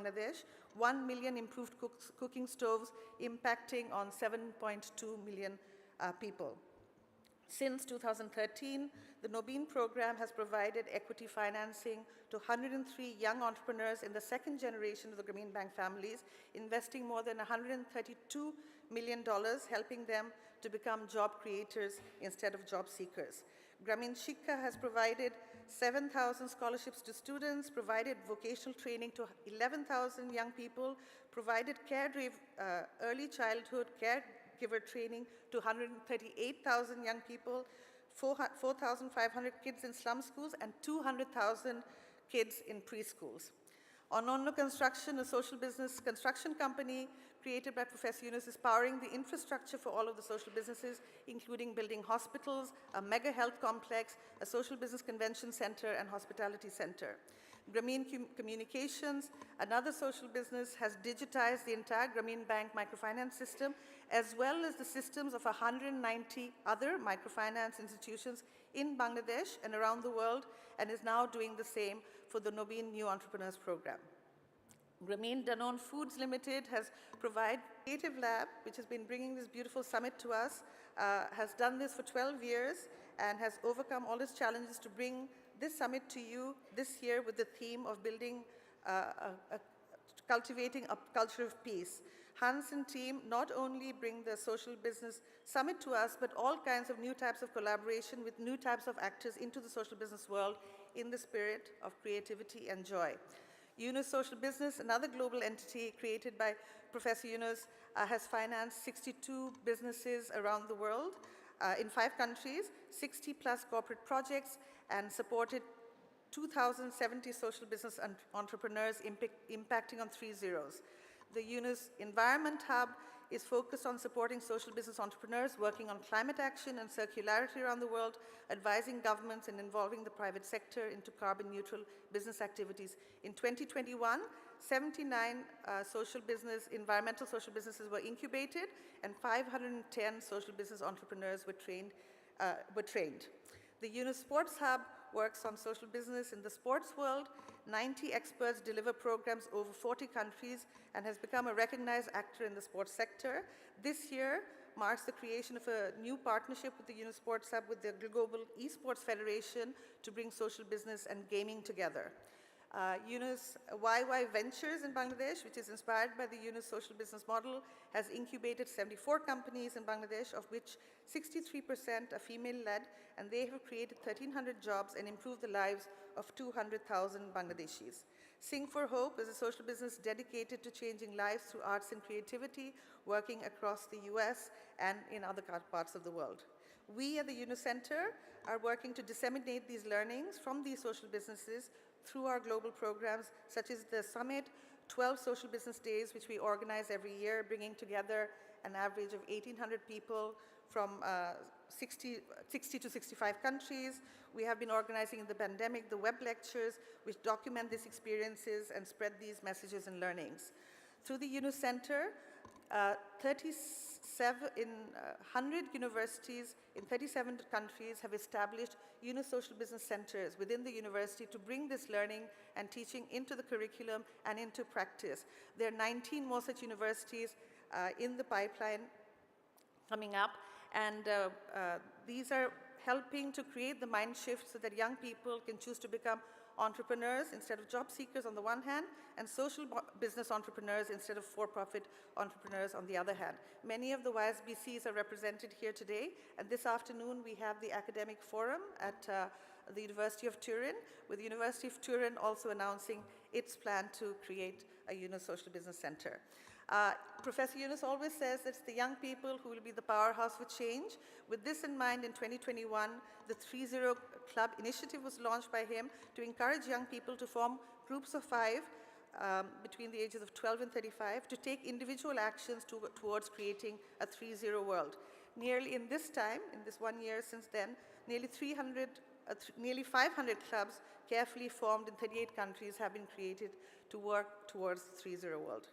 Bangladesh, 1 million improved cooking stoves impacting on 7.2 million people. Since 2013, the Nobeen program has provided equity financing to 103 young entrepreneurs in the second generation of the Grameen Bank families, investing more than $132 million, helping them to become job creators instead of job seekers. Grameen Shikha has provided 7,000 scholarships to students, provided vocational training to 11,000 young people, provided early childhood caregiver training to 138,000 young people, 4,500 kids in slum schools, and 200,000 kids in preschools. Ononno Construction, a social business construction company created by Professor Yunus, is powering the infrastructure for all of the social businesses, including building hospitals, a mega health complex, a social business convention center, and hospitality center. Grameen Communications, another social business, has digitized the entire Grameen Bank microfinance system, as well as the systems of 190 other microfinance institutions in Bangladesh and around the world, and is now doing the same for the Nobeen New Entrepreneurs Program. Grameen Danone Foods Limited has provided Creative Lab, which has been bringing this beautiful summit to us, has done this for 12 years and has overcome all its challenges to bring this summit to you this year with the theme of cultivating a culture of peace. Hans and team not only bring the social business summit to us, but all kinds of new types of collaboration with new types of actors into the social business world in the spirit of creativity and joy. Yunus Social Business, another global entity created by Professor Yunus, has financed 62 businesses around the world in 5 countries, 60 plus corporate projects, and supported 2,070 social business entrepreneurs impacting on 3 zeros. The Yunus Environment Hub is focused on supporting social business entrepreneurs working on climate action and circularity around the world, advising governments and involving the private sector into carbon neutral business activities. In 2021, 79 environmental social businesses were incubated, and 510 social business entrepreneurs were trained. The Yunus Sports Hub works on social business in the sports world. 90 experts deliver programs over 40 countries and has become a recognized actor in the sports sector. This year marks the creation of a new partnership with the Yunus Sports Hub with the Global Esports Federation to bring social business and gaming together. Yunus YY Ventures in Bangladesh, which is inspired by the Yunus social business model, has incubated 74 companies in Bangladesh, of which 63% are female-led, and they have created 1,300 jobs and improved the lives of 200,000 Bangladeshis. Sing for Hope is a social business dedicated to changing lives through arts and creativity, working across the US and in other parts of the world. We at the Yunus Center are working to disseminate these learnings from these social businesses through our global programs, such as the Summit, 12 social business days, which we organize every year, bringing together an average of 1,800 people from 60 to 65 countries. We have been organizing in the pandemic the web lectures, which document these experiences and spread these messages and learnings. Through the Yunus Center, 100 universities in 37 countries have established Yunus Social Business Centers within the university to bring this learning and teaching into the curriculum and into practice. There are 19 more such universities in the pipeline coming up, and these are helping to create the mind shift so that young people can choose to become entrepreneurs instead of job seekers on the one hand, and social business entrepreneurs instead of for-profit entrepreneurs on the other hand. Many of the YSBCs are represented here today, and this afternoon we have the academic forum at the University of Turin, with the University of Turin also announcing its plan to create a Yunus Social Business Center. Professor Yunus always says it's the young people who will be the powerhouse for change. With this in mind, in 2021, the 3-0 Club initiative was launched by him to encourage young people to form groups of 5 between the ages of 12 and 35 to take individual actions towards creating a 3-0 world. Nearly in this time, in this 1 year since then, nearly 500 clubs carefully formed in 38 countries have been created to work towards the 3-0 world.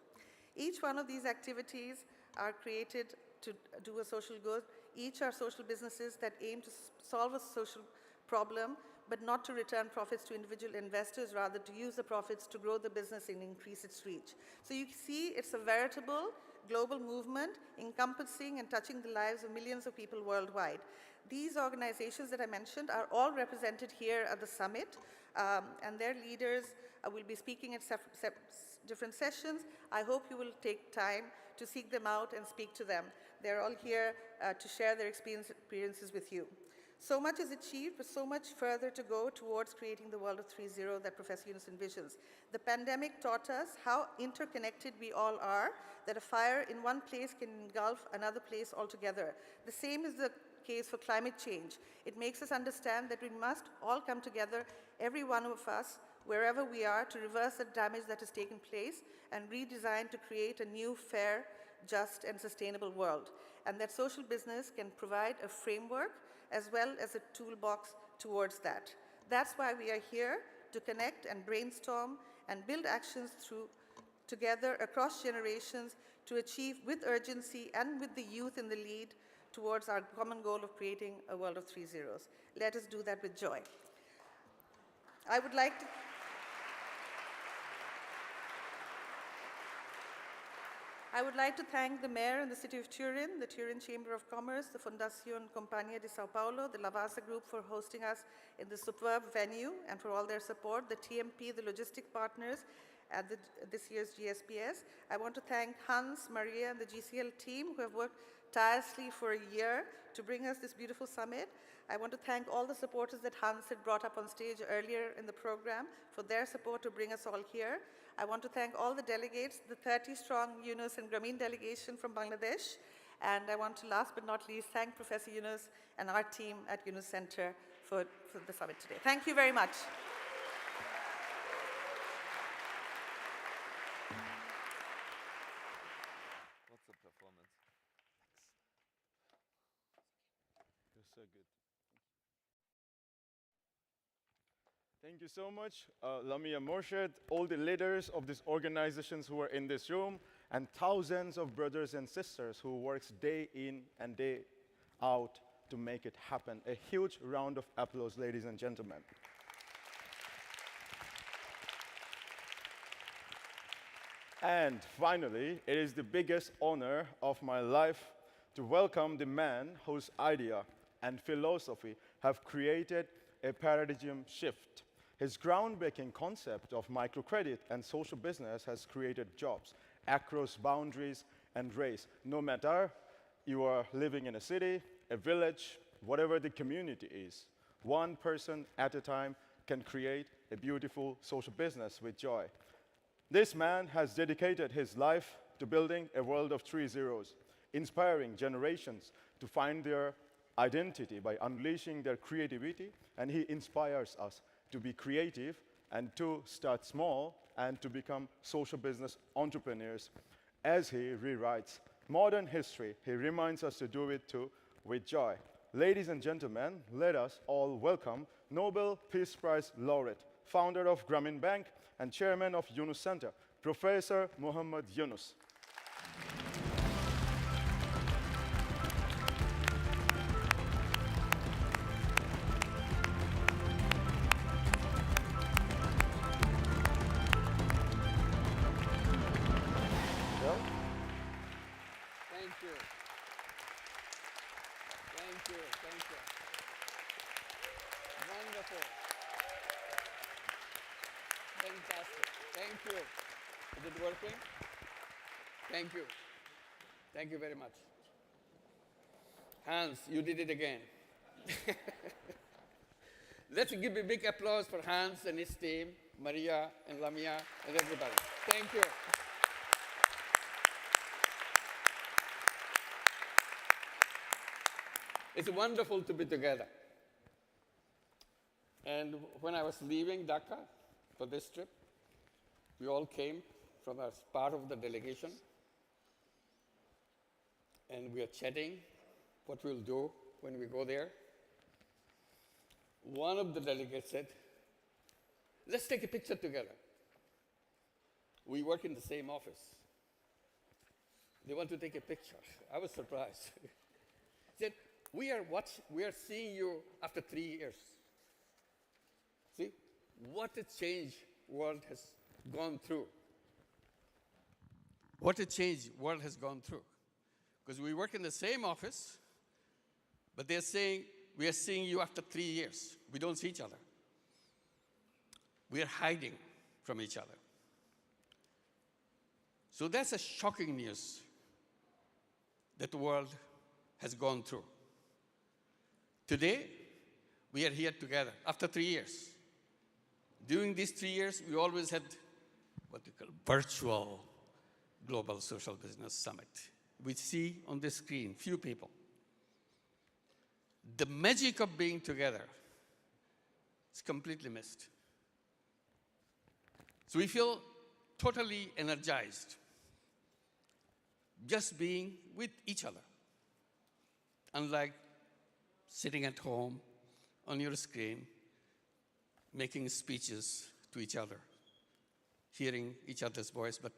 Each one of these activities are created to do a social good. Each are social businesses that aim to solve a social problem but not to return profits to individual investors, rather to use the profits to grow the business and increase its reach. So you see, it's a veritable global movement encompassing and touching the lives of millions of people worldwide. These organizations that I mentioned are all represented here at the summit, and their leaders will be speaking at different sessions. I hope you will take time to seek them out and speak to them. They're all here to share their experiences with you. So much is achieved, but so much further to go towards creating the world of 3.0 that Professor Yunus envisions. The pandemic taught us how interconnected we all are, that a fire in one place can engulf another place altogether. The same is the case for climate change. It makes us understand that we must all come together, every one of us, wherever we are, to reverse the damage that has taken place and redesign to create a new, fair, just, and sustainable world. And that social business can provide a framework as well as a toolbox towards that. That's why we are here, to connect and brainstorm and build actions together across generations to achieve with urgency and with the youth in the lead towards our common goal of creating a world of 3.0s. Let us do that with joy. I would like to thank the Mayor and the City of Turin, the Turin Chamber of Commerce, the Fundación Compañía de Sao Paulo, the Lavazza Group for hosting us in the superb venue and for all their support, the TMP, the logistic partners at this year's GSPS. I want to thank Hans, Maria, and the GCL team who have worked tirelessly for a year to bring us this beautiful summit. I want to thank all the supporters that Hans had brought up on stage earlier in the program for their support to bring us all here. I want to thank all the delegates, the 30-strong Yunus and Grameen delegation from Bangladesh. And I want to, last but not least, thank Professor Yunus and our team at Yunus Center for the summit today. Thank you very much. What's the performance? You're so good. Thank you so much, Lamia Morshed, all the leaders of these organizations who are in this room, and thousands of brothers and sisters who works day in and day out to make it happen. A huge round of applause, ladies and gentlemen. And finally, it is the biggest honor of my life to welcome the man whose idea and philosophy have created a paradigm shift. His groundbreaking concept of microcredit and social business has created jobs across boundaries and race. No matter you are living in a city, a village, whatever the community is, one person at a time can create a beautiful social business with joy. This man has dedicated his life to building a world of 3.0s, inspiring generations to find their identity by unleashing their creativity, and he inspires us to be creative and to start small and to become social business entrepreneurs. As he rewrites modern history, he reminds us to do it too with joy. Ladies and gentlemen, let us all welcome Nobel Peace Prize laureate, founder of Grameen Bank and chairman of Yunus Center, Professor Muhammad Yunus. Thank you. Thank you very much. Hans, you did it again. Let's give a big applause for Hans and his team, Maria and Lamia and everybody. Thank you. It's wonderful to be together. And when I was leaving Dhaka for this trip, we all came from as part of the delegation. And we are chatting what we'll do when we go there. One of the delegates said, let's take a picture together. We work in the same office. They want to take a picture. I was surprised. He said, we are seeing you after 3 years. what a change world has gone through. What a change world has gone through. Because we work in the same office, but they're saying, we are seeing you after 3 years. We don't see each other. We are hiding from each other. So that's a shocking news that the world has gone through. Today, we are here together after 3 years. During these 3 years, we always had what we call virtual Global Social Business Summit. We see on the screen few people. The magic of being together is completely missed. So we feel totally energized just being with each other. Unlike sitting at home on your screen, making speeches to each other, hearing each other's voice, but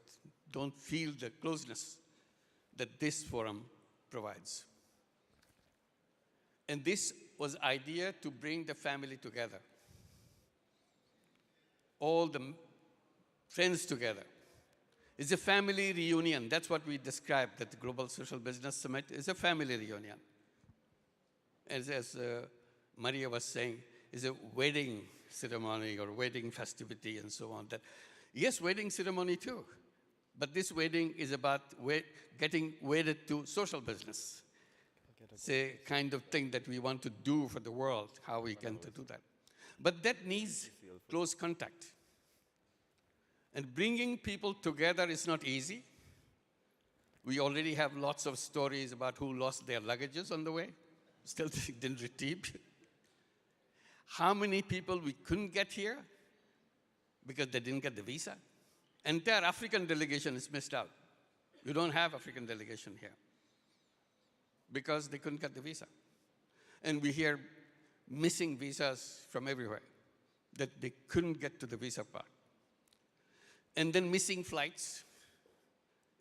don't feel the closeness that this forum provides. And this was the idea to bring the family together, all the friends together. It's a family reunion. That's what we described, that the Global Social Business Summit is a family reunion. As Maria was saying, it's a wedding ceremony or wedding festivity and so on. That, yes, wedding ceremony too, but this wedding is about getting wedded to social business. It's a kind of thing that we want to do for the world, how we can do that. But that needs close contact. And bringing people together is not easy. We already have lots of stories about who lost their luggages on the way, still didn't retrieve. How many people we couldn't get here because they didn't get the visa? Entire African delegation is missed out. You don't have African delegation here because they couldn't get the visa. And we hear missing visas from everywhere, that they couldn't get to the visa part. And then missing flights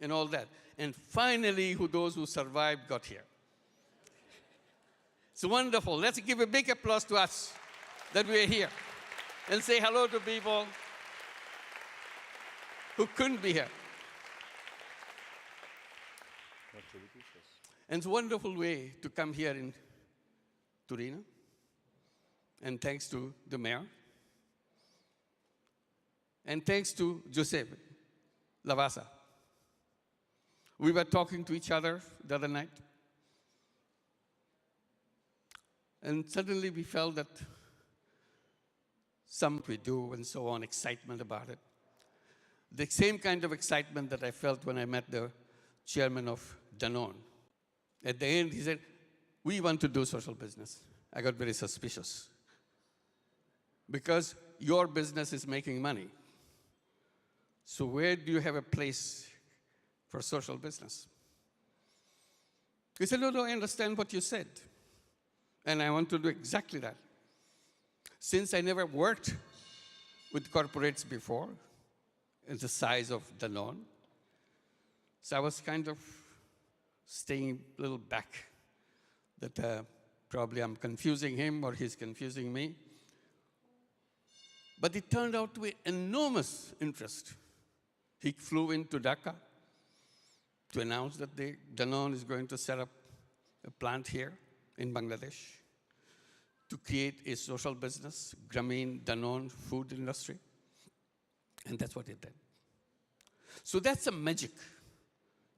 and all that. And finally, those who survived got here. It's wonderful. Let's give a big applause to us that we're here and say hello to people who couldn't be here. And it's a wonderful way to come here in Turin. And thanks to the mayor. And thanks to Giuseppe Lavasa. We were talking to each other the other night. And suddenly we felt that some we do and so on, excitement about it. The same kind of excitement that I felt when I met the chairman of Danone. At the end, he said, we want to do social business. I got very suspicious. Because your business is making money. So where do you have a place for social business? He said, no, I understand what you said. And I want to do exactly that. Since I never worked with corporates before, in the size of Danone, so I was kind of staying a little back, that probably I'm confusing him or he's confusing me. But it turned out to be enormous interest. He flew into Dhaka to announce that Danone is going to set up a plant here in Bangladesh to create a social business, Grameen Danone food industry. And that's what he did. So that's the magic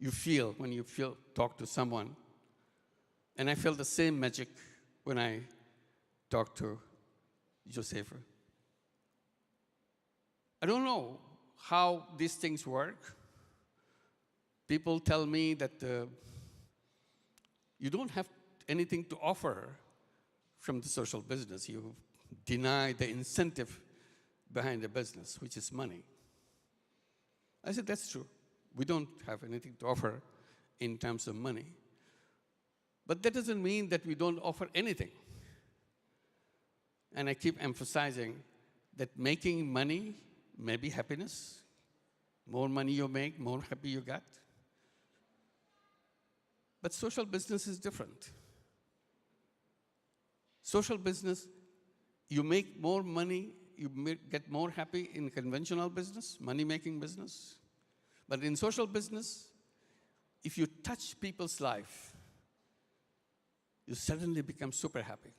you feel when you talk to someone. And I felt the same magic when I talked to Josefa. I don't know how these things work. People tell me that you don't have anything to offer from the social business. You deny the incentive behind the business, which is money. I said, that's true. We don't have anything to offer in terms of money. But that doesn't mean that we don't offer anything. And I keep emphasizing that making money may be happiness. More money you make, more happy you get. But social business is different. Social business, you make more money, you get more happy in conventional business, money-making business. But in social business, if you touch people's life, you suddenly become super happy.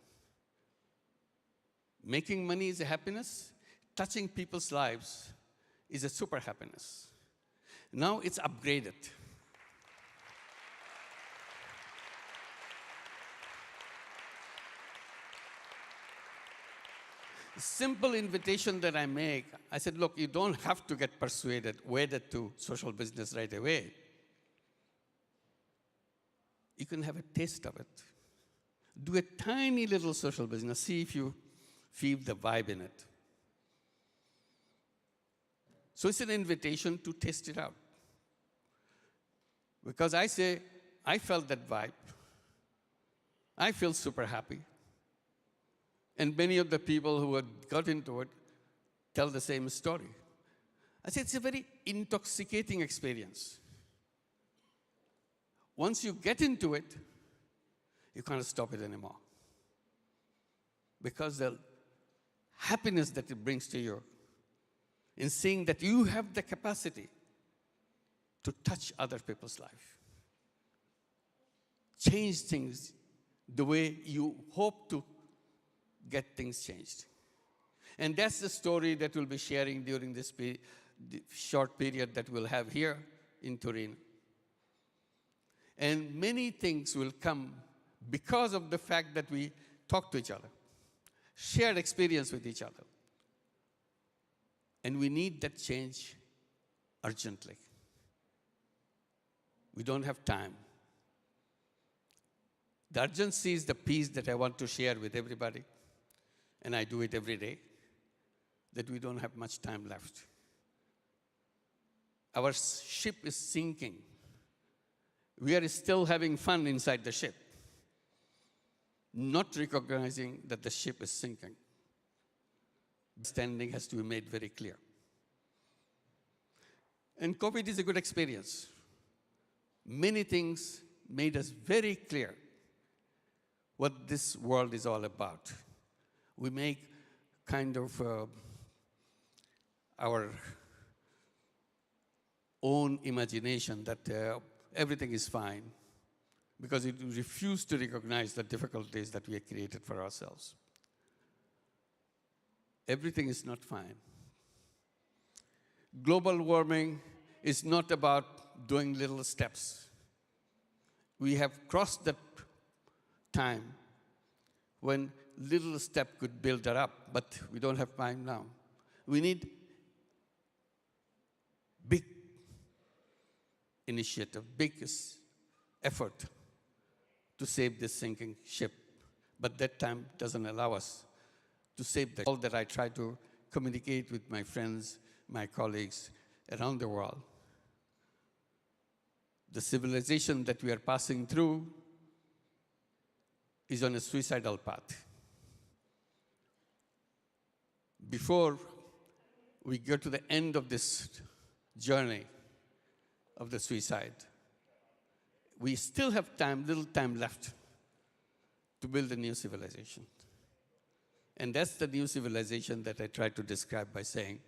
Making money is a happiness. Touching people's lives is a super happiness. Now it's upgraded. Simple invitation that I make, I said, look, you don't have to get wedded to social business right away. You can have a taste of it. Do a tiny little social business. See if you feel the vibe in it. So it's an invitation to test it out. Because I say, I felt that vibe. I feel super happy. And many of the people who had got into it tell the same story. I say it's a very intoxicating experience. Once you get into it, you can't stop it anymore. Because the happiness that it brings to you in seeing that you have the capacity to touch other people's life, change things the way you hope to get things changed. And that's the story that we'll be sharing during this short period that we'll have here in Turin. And many things will come because of the fact that we talk to each other, share experience with each other. And we need that change urgently. We don't have time. The urgency is the piece that I want to share with everybody, and I do it every day, that we don't have much time left. Our ship is sinking. We are still having fun inside the ship, not recognizing that the ship is sinking. Standing has to be made very clear. And COVID is a good experience. Many things made us very clear what this world is all about. We make kind of our own imagination that everything is fine because we refuse to recognize the difficulties that we have created for ourselves. Everything is not fine. Global warming is not about doing little steps. We have crossed that time when little step could build that up, but we don't have time now. We need big initiative, big effort to save this sinking ship. But that time doesn't allow us to save the all that I try to communicate with my friends, my colleagues around the world. The civilization that we are passing through is on a suicidal path. Before we get to the end of this journey of the suicide, we still have time, little time left to build a new civilization. And that's the new civilization that I try to describe by saying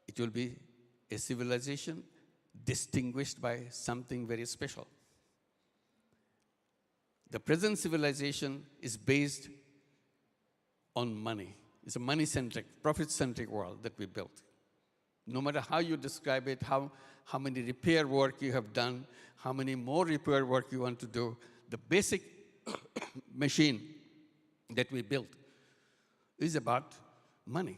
it will be a civilization distinguished by something very special. The present civilization is based on money. It's a money-centric, profit-centric world that we built. No matter how you describe it, how many repair work you have done, how many more repair work you want to do, the basic machine that we built is about money.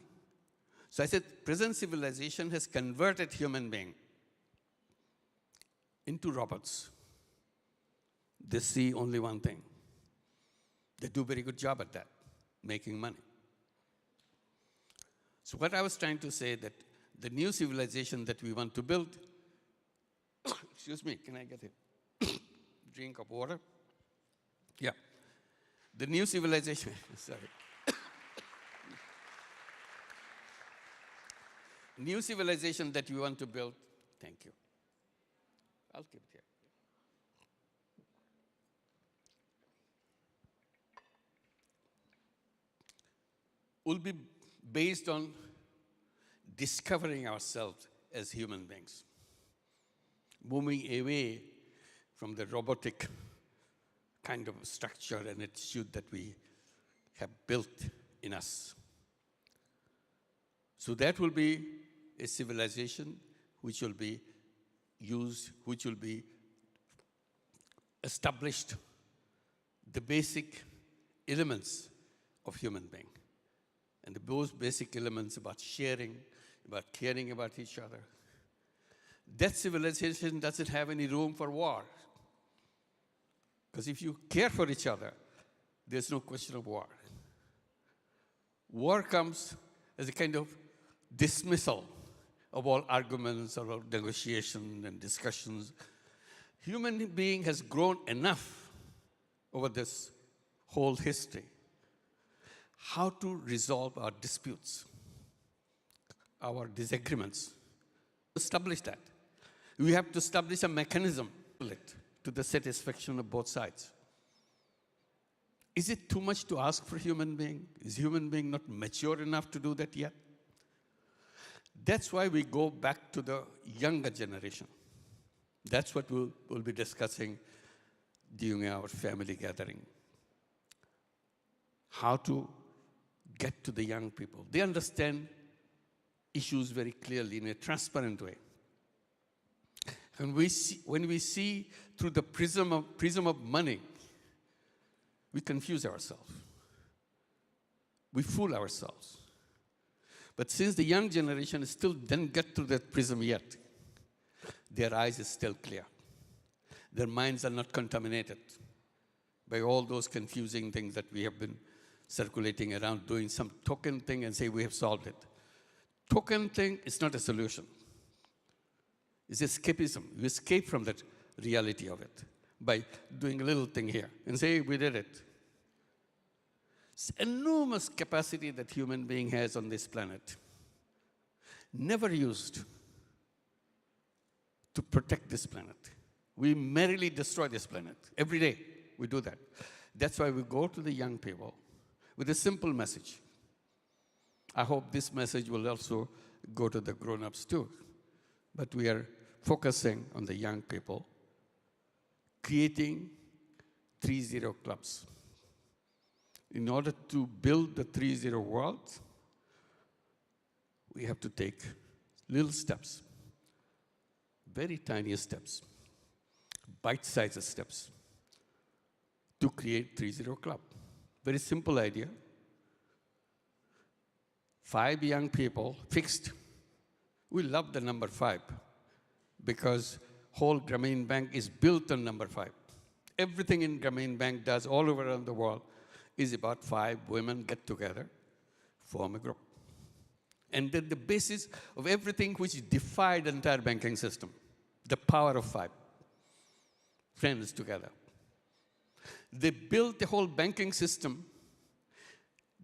So I said, present civilization has converted human being into robots. They see only one thing. They do a very good job at that, making money. So what I was trying to say that the new civilization that we want to build, excuse me, can I get a drink of water? Yeah. The new civilization, sorry. New civilization that we want to build, thank you. I'll keep it here. will be based on discovering ourselves as human beings, moving away from the robotic kind of structure and attitude that we have built in us. So that will be a civilization which will be used, which will be established the basic elements of human being. And those basic elements about sharing, about caring about each other. That civilization doesn't have any room for war. Because if you care for each other, there's no question of war. War comes as a kind of dismissal of all arguments or negotiations and discussions. Human being has grown enough over this whole history how to resolve our disputes, our disagreements. Establish that. We have to establish a mechanism to the satisfaction of both sides. Is it too much to ask for human being? Is human being not mature enough to do that yet? That's why we go back to the younger generation. That's what we'll be discussing during our family gathering. How to get to the young people. They understand issues very clearly in a transparent way. And when we see through the prism of money, we confuse ourselves. We fool ourselves. But since the young generation still didn't get to that prism yet, their eyes is still clear. Their minds are not contaminated by all those confusing things that we have been circulating around, doing some token thing and say we have solved it. Token thing is not a solution. It's escapism. You escape from that reality of it by doing a little thing here and say we did it. It's enormous capacity that human being has on this planet, never used to protect this planet. We merrily destroy this planet. Every day we do that. That's why we go to the young people with a simple message. I hope this message will also go to the grown-ups too. But we are focusing on the young people, creating 3-0 clubs. In order to build the 3-0 world, we have to take little steps, very tiny steps, bite-sized steps to create 3-0 club. Very simple idea. 5 young people, fixed. We love the number 5 because whole Grameen Bank is built on number 5. Everything in Grameen Bank does all over around the world is about 5 women get together, form a group. And then the basis of everything which defied the entire banking system, the power of 5 friends together. They built the whole banking system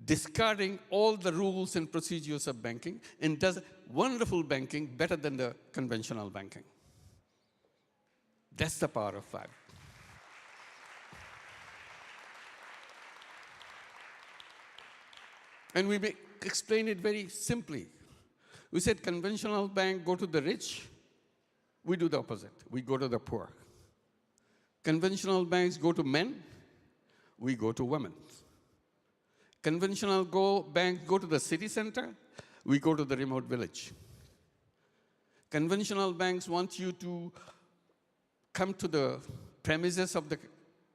discarding all the rules and procedures of banking and does wonderful banking better than the conventional banking. That's the power of 5. And we may explain it very simply. We said conventional bank go to the rich. We do the opposite. We go to the poor. Conventional banks go to men. We go to women. Conventional banks go to the city center. We go to the remote village. Conventional banks want you to come to the premises of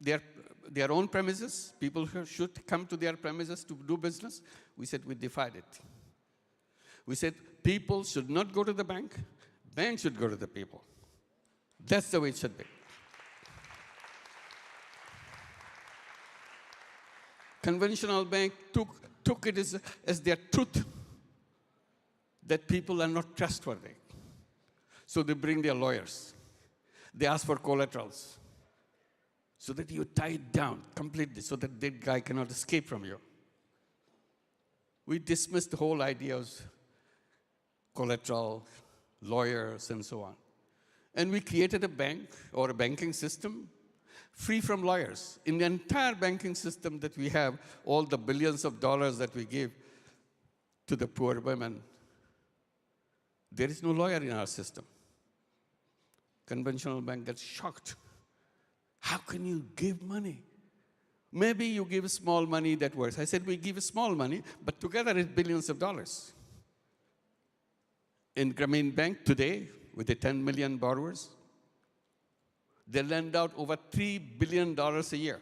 their own premises. People should come to their premises to do business. We said we defied it. We said people should not go to the bank. Bank should go to the people. That's the way it should be. Conventional bank took it as their truth that people are not trustworthy. So they bring their lawyers. They ask for collaterals so that you tie it down completely so that that guy cannot escape from you. We dismissed the whole idea of collateral, lawyers, and so on. And we created a bank or a banking system free from lawyers. In the entire banking system that we have, all the billions of dollars that we give, to the poor women, there is no lawyer in our system. Conventional bank gets shocked. How can you give money? Maybe you give small money that works. I said, we give small money, but together it's billions of dollars. In Grameen Bank today, with the 10 million borrowers, they lend out over $3 billion a year.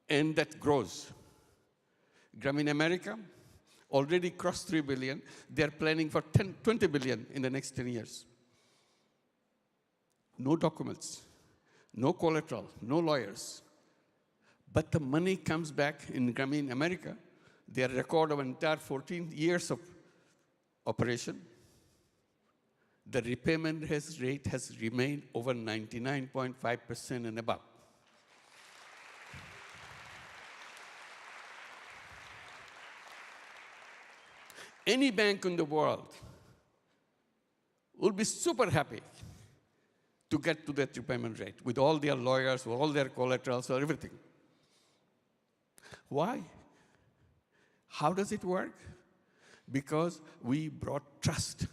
And that grows. Grameen America already crossed 3 billion. They're planning for 20 billion in the next 10 years. No documents, no collateral, no lawyers. But the money comes back in Grameen America. Their record of entire 14 years of operation, the repayment rate has remained over 99.5% and above. Any bank in the world will be super happy to get to that repayment rate with all their lawyers, with all their collaterals, or everything. Why? How does it work? Because we brought trust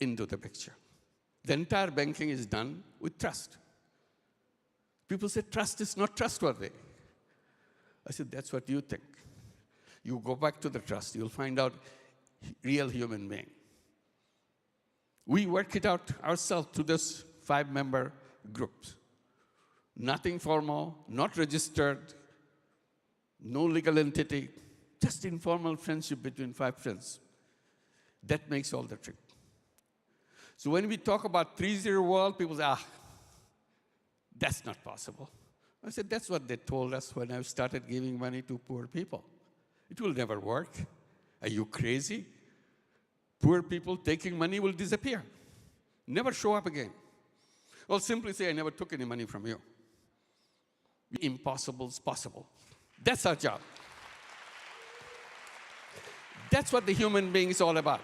into the picture. The entire banking is done with trust. People say trust is not trustworthy. I said, that's what you think. You go back to the trust, you'll find out real human being. We work it out ourselves to this 5-member groups. Nothing formal, not registered, no legal entity, just informal friendship between 5 friends. That makes all the trick. So when we talk about 3-0 world, people say, that's not possible. I said, that's what they told us when I started giving money to poor people. It will never work. Are you crazy? Poor people taking money will disappear, never show up again. Or simply say, I never took any money from you. Impossible is possible. That's our job. That's what the human being is all about.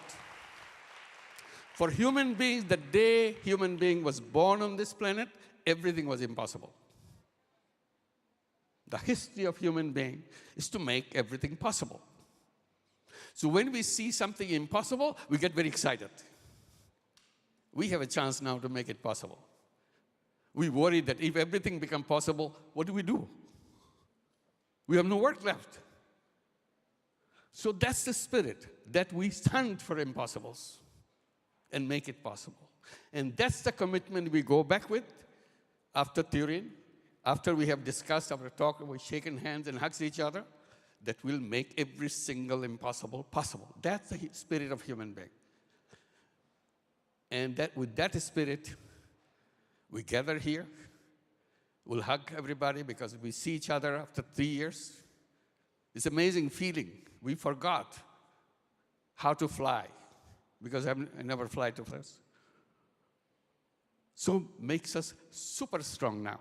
For human beings, the day human being was born on this planet, everything was impossible. The history of human being is to make everything possible. So when we see something impossible, we get very excited. We have a chance now to make it possible. We worry that if everything becomes possible, what do? We have no work left. So that's the spirit, that we stand for impossibles and make it possible. And that's the commitment we go back with after Turin, after we have discussed, after talk, we've shaken hands and hugs each other, that will make every single impossible possible. That's the spirit of human being. And that with that spirit, we gather here. We'll hug everybody because we see each other after 3 years. It's an amazing feeling. We forgot how to fly because I never fly to place. So makes us super strong now.